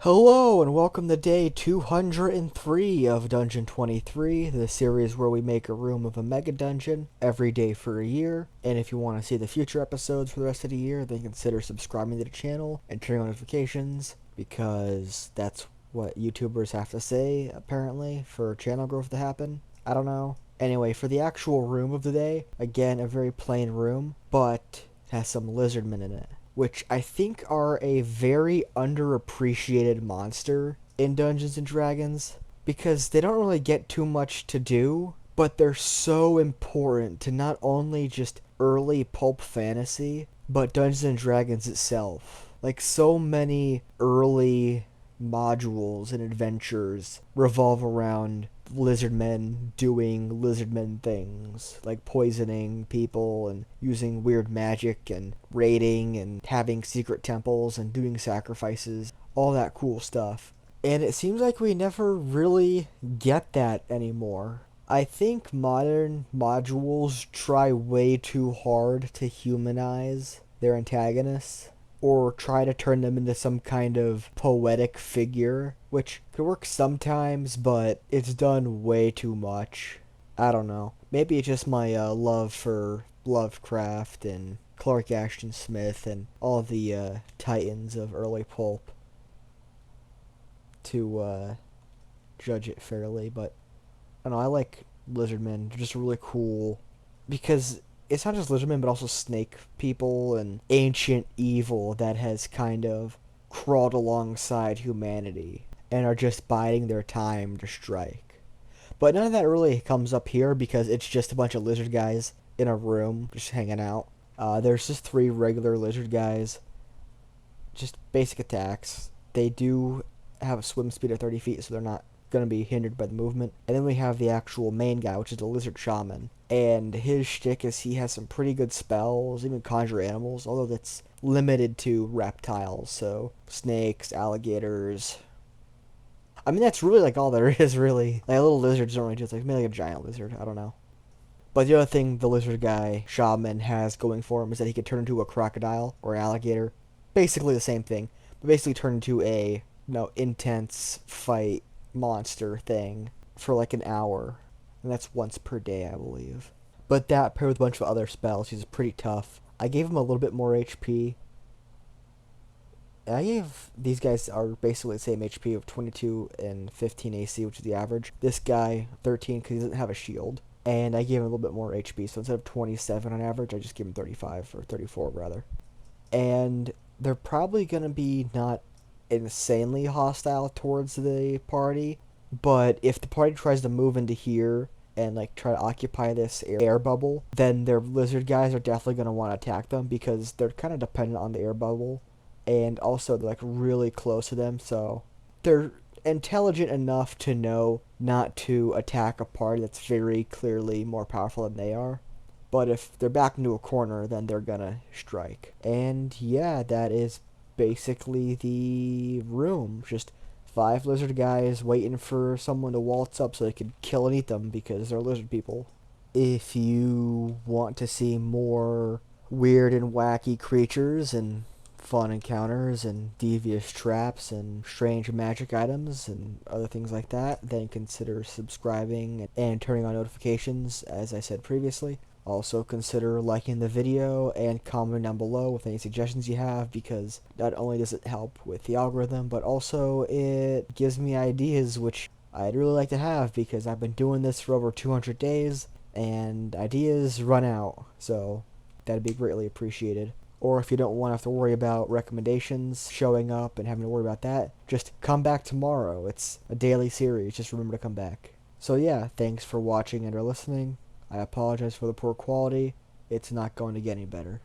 Hello and welcome to day 203 of Dungeon 23, the series where we make a room of a mega dungeon every day for a year. And if you want to see the future episodes for the rest of the year, then consider subscribing to the channel and turning on notifications, because that's what YouTubers have to say, apparently, for channel growth to happen. I don't know. Anyway, for the actual room of the day, again, a very plain room, but has some lizardmen in it, which I think are a very underappreciated monster in Dungeons and Dragons, because they don't really get too much to do, but they're so important to not only just early pulp fantasy, but Dungeons and Dragons itself. Like, so many early modules and adventures revolve around lizardmen doing lizardmen things, like poisoning people and using weird magic and raiding and having secret temples and doing sacrifices, all that cool stuff. And it seems like we never really get that anymore. I think modern modules try way too hard to humanize their antagonists, or try to turn them into some kind of poetic figure, which could work sometimes, but it's done way too much. I don't know. Maybe it's just my love for Lovecraft and Clark Ashton Smith and all the titans of early pulp to judge it fairly, but I don't know, I like lizardmen. They're just really cool because it's not just lizardmen, but also snake people and ancient evil that has kind of crawled alongside humanity and are just biding their time to strike. But none of that really comes up here because it's just a bunch of lizard guys in a room just hanging out. There's just 3 regular lizard guys, just basic attacks. They do have a swim speed of 30 feet, so they're not going to be hindered by the movement. And then we have the actual main guy, which is the lizard shaman. And his shtick is he has some pretty good spells, even conjure animals, although that's limited to reptiles, so snakes, alligators. I mean, that's really like all there is, really. Like, little lizards don't really do it, like maybe like a giant lizard, I don't know. But the other thing the lizard guy, shaman, has going for him is that he can turn into a crocodile or alligator. Basically the same thing, but basically turn into a, intense fight monster thing for like an hour. And that's once per day, I believe. But that paired with a bunch of other spells, he's pretty tough. I gave him a little bit more HP. These guys are basically the same HP of 22 and 15 AC, which is the average. This guy, 13, because he doesn't have a shield. And I gave him a little bit more HP, so instead of 27 on average, I just gave him 35, or 34 rather. And they're probably going to be not insanely hostile towards the party, but if the party tries to move into here and like try to occupy this air bubble, then their lizard guys are definitely going to want to attack them because they're kind of dependent on the air bubble, and also they're like really close to them, so they're intelligent enough to know not to attack a party that's very clearly more powerful than they are. But if they're backed into a corner, then they're gonna strike. And yeah, that is basically the room. Just 5 lizard guys waiting for someone to waltz up so they can kill and eat them because they're lizard people. If you want to see more weird and wacky creatures and fun encounters and devious traps and strange magic items and other things like that, then consider subscribing and turning on notifications, as I said previously. Also consider liking the video and commenting down below with any suggestions you have, because not only does it help with the algorithm, but also it gives me ideas, which I'd really like to have, because I've been doing this for over 200 days and ideas run out, so that'd be greatly appreciated. Or if you don't want to have to worry about recommendations showing up and having to worry about that, just come back tomorrow. It's a daily series, just remember to come back. So yeah, thanks for watching and or listening. I apologize for the poor quality. It's not going to get any better.